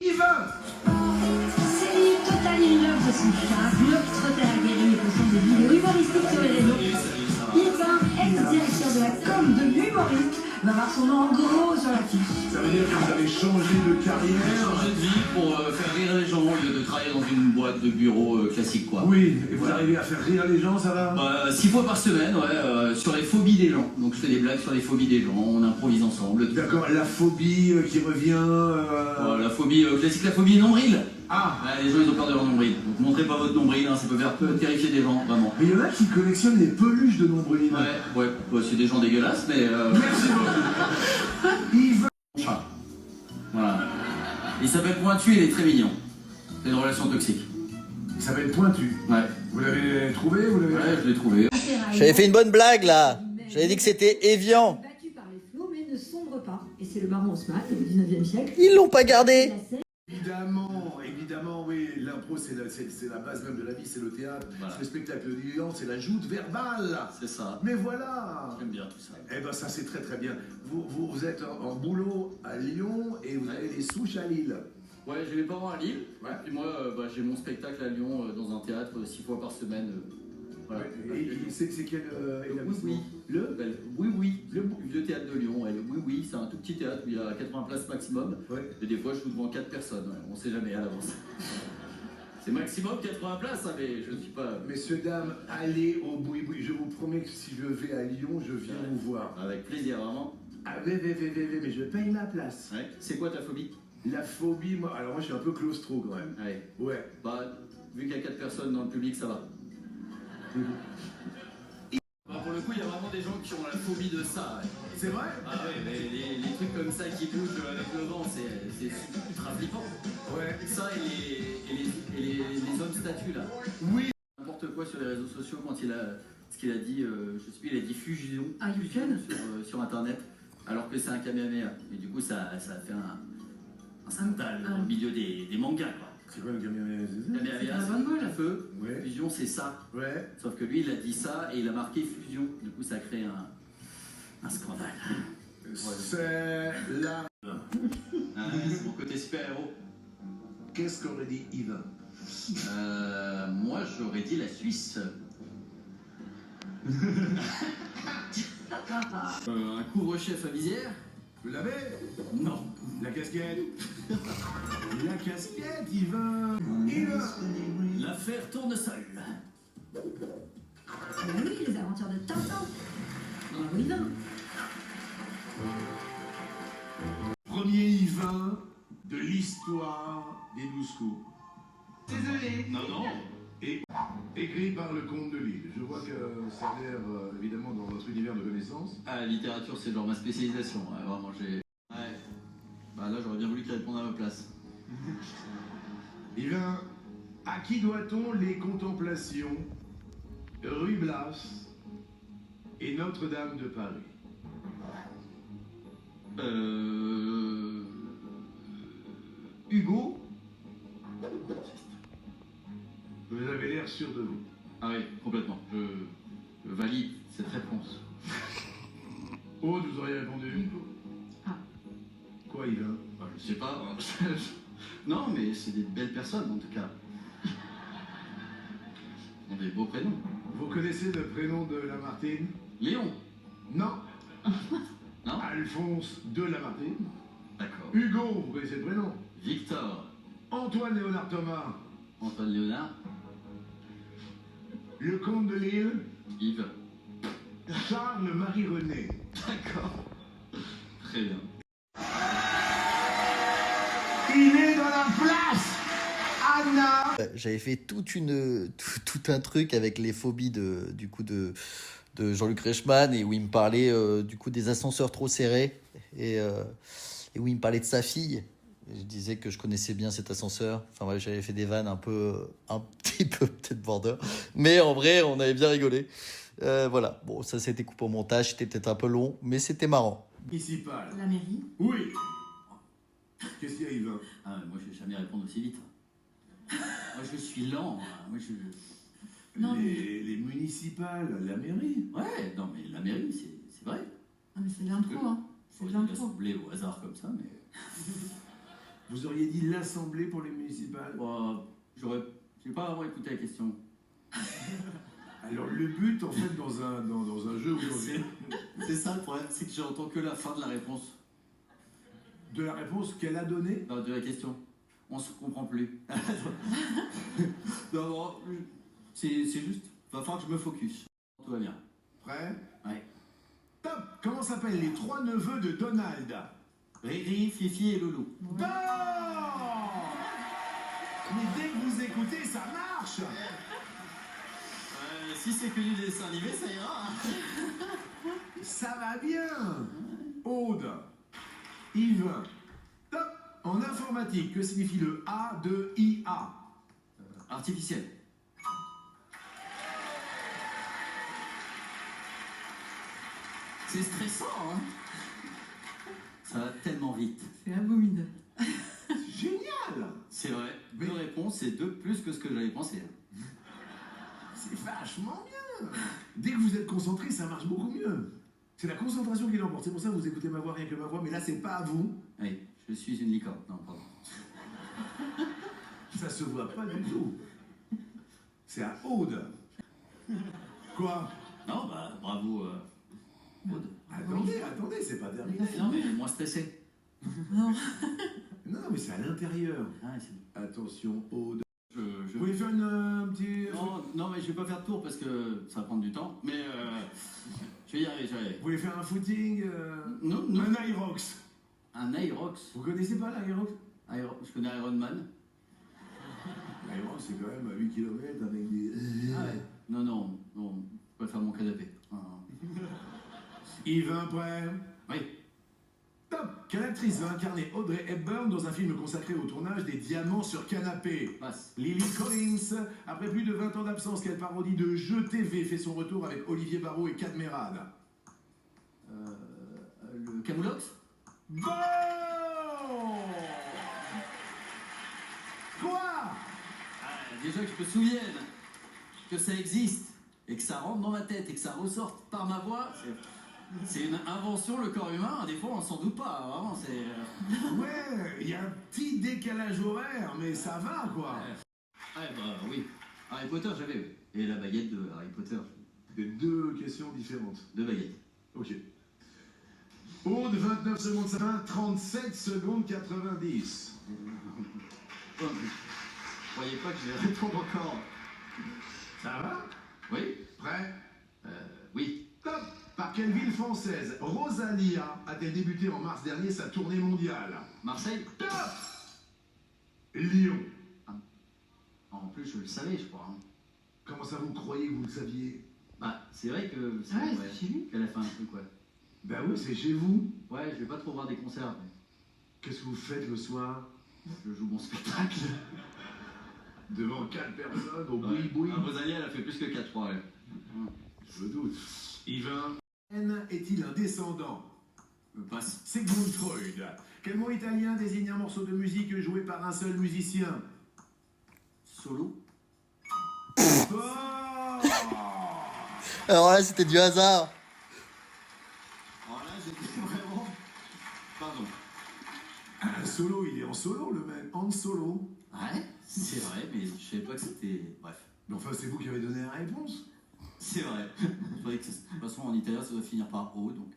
Yvain! C'est total in love de son chat, globe-trotter aguerri et posant des vidéos humoristiques sur les réseaux. Yvain, ex-directeur de la com de l'humoriste, va avoir son nom en gros sur l'affiche. Ça veut dire que vous avez changé de J'ai carrière? changé de vie pour faire rire les gens au lieu de travailler dans une boîte de bureau classique quoi. Oui, et vous arrivez à faire rire les gens, ça va? 6 fois par semaine, sur les phobies des gens. Donc je fais des blagues sur les phobies des gens, on improvise ensemble. D'accord, la phobie qui revient... La phobie classique, la phobie nombril. Ah! Les gens ils ont peur de leur nombril. Donc montrez pas votre nombril, ça peut faire terrifier des gens, vraiment. Mais il y en a qui collectionnent les peluches de nombril. Ouais, c'est des gens dégueulasses, mais... Merci beaucoup. Yvain. Chat. Voilà. Il s'appelle Pointu, il est très mignon. C'est une relation toxique. Il s'appelle Pointu. Ouais. Vous l'avez trouvé? Ouais, je l'ai trouvé. J'avais fait une bonne blague là. J'avais dit que c'était Evian. Battu par les flots, mais ne sombre pas. Et c'est le baron Haussmann, au 19e siècle. Ils l'ont pas gardé. Évidemment, oui, l'impro c'est la base même de la vie, c'est le théâtre, Voilà. c'est le spectacle vivant, c'est la joute verbale. C'est ça. Mais voilà. J'aime bien tout ça. Eh ben ça c'est très très bien. Vous êtes en boulot à Lyon et vous avez des souches à Lille. Ouais, j'ai mes parents à Lille. Ouais. Et moi, j'ai mon spectacle à Lyon dans un théâtre 6 fois par semaine. Voilà. Et c'est quel établissement? Oui. Le Le théâtre de Lyon. Oui, c'est un tout petit théâtre où il y a 80 places maximum. Ouais. Et des fois, je joue devant 4 personnes. On sait jamais à l'avance. C'est maximum 80 places, hein, mais je ne suis pas. Messieurs, dames, allez au boui-boui. Je vous promets que si je vais à Lyon, je viens vous voir. Avec plaisir, vraiment. Ah, mais je paye ma place. Ouais. C'est quoi ta phobie? La phobie, alors moi je suis un peu claustro quand même. Allez. Ouais. Vu qu'il y a 4 personnes dans le public, ça va. Pour le coup, il y a vraiment des gens qui ont la phobie de ça. Ouais. C'est vrai? Ah ouais, mais les trucs comme ça qui bougent avec le vent, c'est ultra flippant. Ouais. Ça et les hommes statues là. Oui. N'importe quoi sur les réseaux sociaux quand ce qu'il a dit, je sais plus, il a dit fusion sur internet, alors que c'est un Kamehameha. Et du coup, ça a fait un scandale au milieu des mangas quoi. C'est quoi le Kamehameha? Kamehameha, c'est la feu. Ouais. Fusion, c'est ça. Ouais. Sauf que lui, il a dit ça et il a marqué fusion. Du coup, ça crée un scandale. C'est la... C'est mon côté super-héros. Qu'est-ce qu'aurait dit Yvain? Moi, j'aurais dit la Suisse. Un couvre-chef à visière? Vous l'avez? Non. La casquette? La casquette, Yvain! Yvain! L'affaire Tournesol. Ah oui, les aventures de Tintin. Bravo Yvain. Premier Yvain de l'histoire des 12 coups. Désolé. Non. Et écrit par le comte de Lille. Je vois que ça a l'air évidemment dans votre univers de connaissances. Ah, la littérature, c'est genre ma spécialisation. Ouais, vraiment, j'ai... Ouais. Là, j'aurais bien voulu qu'il réponde à ma place. Yvain, à qui doit-on les contemplations, Ruy Blas et Notre-Dame de Paris? Hugo? Vous avez l'air sûr de vous. Ah oui, complètement. Je valide cette réponse. Aude, vous auriez répondu? Ah. Quoi, Yvain? Je sais pas. Non, mais c'est des belles personnes, en tout cas. Ils ont des beaux prénoms. Vous connaissez le prénom de Lamartine? Léon? Non. Non? Alphonse de Lamartine. D'accord. Hugo, vous connaissez le prénom? Victor? Antoine Léonard Thomas. Antoine Léonard? Le comte de Lille. Yves? Charles-Marie René. D'accord. Très bien. Il est dans la place, Anna. J'avais fait tout un truc avec les phobies de Jean-Luc Reichmann et où il me parlait du coup des ascenseurs trop serrés et où il me parlait de sa fille. Je disais que je connaissais bien cet ascenseur. Enfin ouais, j'avais fait des vannes un petit peu peut-être border, mais en vrai on avait bien rigolé. Voilà, bon ça c'était coupé au montage, c'était peut-être un peu long, mais c'était marrant. Municipal. La mairie. Oui. Qu'est-ce qu'il y a, Yvain? Moi, je vais jamais répondre aussi vite. Moi, je suis lent. Moi, Non, les municipales, la mairie. Ouais, non, mais la mairie, c'est vrai. Ah mais c'est de l'impro, hein. C'est de Je vais l'impro. assembler au hasard comme ça, mais... Vous auriez dit l'Assemblée pour les municipales. Bon, j'ai pas vraiment écouté la question. Alors le but, en fait, dans un jeu où C'est ça le problème, c'est que j'entends que la fin de la réponse. de la réponse qu'elle a donnée. Non, de la question. On se comprend plus. Non, c'est juste, va falloir que je me focus. Tout va bien. Prêt? Ouais. Top! Comment s'appellent les 3 neveux de Donald? Riri, Fifi et Loulou. Bon! Mais dès que vous écoutez, ça marche! Si c'est que du dessin animé, ça ira. Ça va bien! Aude, Yves, top! En informatique, que signifie le A de IA? Artificiel. C'est stressant, hein? Ça va tellement vite. C'est abominable. Génial! C'est vrai. Mais- Deux réponses, c'est 2 plus que ce que j'avais pensé. C'est vachement bien! Dès que vous êtes concentré, ça marche beaucoup mieux. C'est la concentration qui l'emporte. C'est pour ça que vous écoutez ma voix, rien que ma voix, mais là, c'est pas à vous. Oui, je suis une licorne. Non, pardon. Ça se voit pas du tout. C'est à Aude. Quoi? Non, bah, bravo, Aude. Attendez, c'est pas terminé. Non, mais moins stressé. Non, mais c'est à l'intérieur. Ah, c'est... Attention, Aude. Je... Vous voulez faire un petit... Non, mais je vais pas faire de tour parce que ça va prendre du temps. Mais je vais y arriver, Vous voulez faire un footing Non. Un Aerox. Un Aerox. Vous connaissez pas l'Aerox? Je connais Iron Man. L'Aerox, c'est quand même à 8 km avec des... Ah ouais. Non, je vais faire mon canapé. Yves, prêt? Oui. Top! Quelle actrice va incarner Audrey Hepburn dans un film consacré au tournage des Diamants sur canapé? Passe. Lily Collins, après plus de 20 ans d'absence, quelle parodie de jeu TV fait son retour avec Olivier Barrault et Cadmerade? Le Camoulox. Bon! Quoi? Déjà que je me souvienne que ça existe et que ça rentre dans ma tête et que ça ressorte par ma voix, c'est une invention, le corps humain. Des fois, on s'en doute pas. Vraiment, c'est... Ouais, il y a un petit décalage horaire, mais ça va, quoi. Ouais, bah oui. Harry Potter, j'avais, oui. Et la baguette de Harry Potter. Des 2 questions différentes. 2 baguettes. Ok. Aude, 29 secondes 50, 37 secondes 90. Je croyais pas que je vais répondre encore. Ça va? Oui. Prêt? Oui. Top! Par quelle ville française Rosalia a-t-elle débuté en mars dernier sa tournée mondiale? Marseille. Top! Lyon. En plus, je le savais, je crois. Hein. Comment ça, vous croyez que vous le saviez? Bah, c'est vrai que... Ah ouais, c'est chez lui. Qu'elle a fait un truc, ouais. Ben oui, c'est chez vous. Ouais, je vais pas trop voir des concerts, mais Qu'est-ce que vous faites le soir? je joue mon spectacle. Devant 4 personnes, au Ouais. boui-boui. Ah, Rosalie, elle a fait plus que 4, je crois, elle. Je me doute. Yvain, est-il un descendant? Passe. Sigmund Freud. Quel mot italien désigne un morceau de musique joué par un seul musicien? Solo. Oh! Alors là, c'était du hasard. Alors là, j'étais vraiment... Pardon. Un solo, il est en solo, le mec. En solo. Ouais, c'est vrai, mais je savais pas que c'était... Bref. Mais enfin, c'est vous qui avez donné la réponse. C'est vrai. Je trouvais que de toute façon, en italien, ça doit finir par O, donc...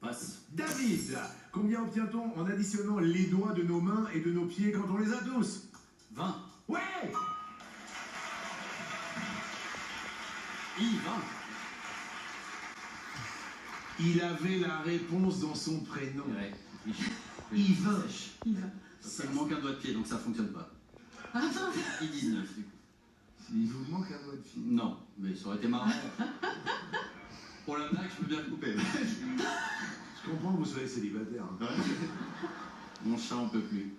Passe. David, combien obtient-on en additionnant les doigts de nos mains et de nos pieds quand on les a tous? 20. Ouais! I, 20. Il avait la réponse dans son prénom. Ouais. Yvain. Il me manque un doigt de pied, donc ça fonctionne pas. I, 19, du coup. Il vous manque un doigt de fil. Non, mais ça aurait été marrant. Pour la blague, je peux bien le couper. Je comprends que vous soyez célibataire. Hein. Mon chat en peut plus.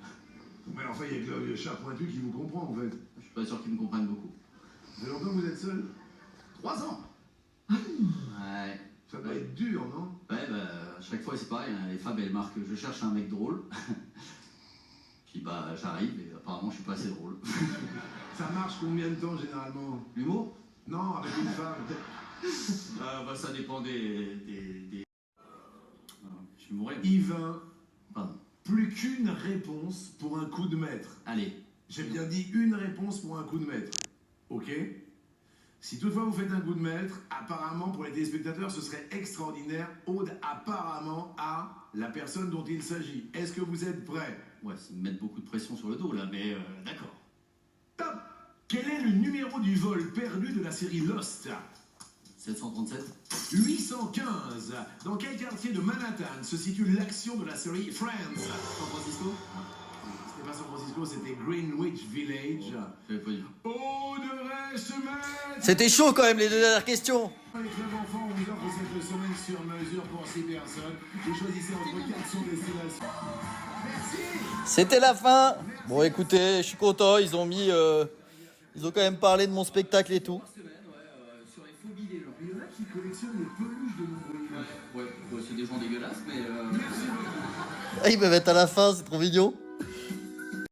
Mais enfin, il y a que le chat pointu qui vous comprend, en fait. Je suis pas sûr qu'il me comprenne beaucoup. Ça fait longtemps que vous êtes seul? 3 ans. Ouais. Ça doit être dur, non? Ouais, bah, à chaque fois c'est pareil, hein, les femmes elles marquent je cherche un mec drôle. Puis bah, j'arrive et apparemment je suis pas assez drôle. Ça marche combien de temps, généralement? L'humour? Non, avec une femme. Bah, ça dépend des... Je vais mourir. Yvain, Pardon. Plus qu'une réponse pour un coup de maître. Allez. J'ai bien dit une réponse pour un coup de maître. Ok? Si toutefois vous faites un coup de maître, apparemment pour les téléspectateurs ce serait extraordinaire. Aude apparemment a la personne dont il s'agit. Est-ce que vous êtes prêts? Ouais, c'est me mettre beaucoup de pression sur le dos là, mais d'accord. Top! Quel est le numéro du vol perdu de la série Lost? 737. 815. Dans quel quartier de Manhattan se situe l'action de la série Friends? San Francisco? C'était pas San Francisco, c'était Greenwich Village. J'avais pas dit. Aude reste maître! C'était chaud quand même les deux dernières questions. Les clubs enfants, on vous offre cette semaine sur mesure pour 6 personnes. Vous choisissez entre 400 destinations. Merci! C'était la fin. Bon écoutez, je suis content, ils ont quand même parlé de mon spectacle et tout. Sur les phobies des gens. Il y en a qui collectionnent les peluches de mon Ouais, c'est des gens dégueulasses, mais. Merci beaucoup. Ah, ils peuvent être à la fin, c'est trop mignon.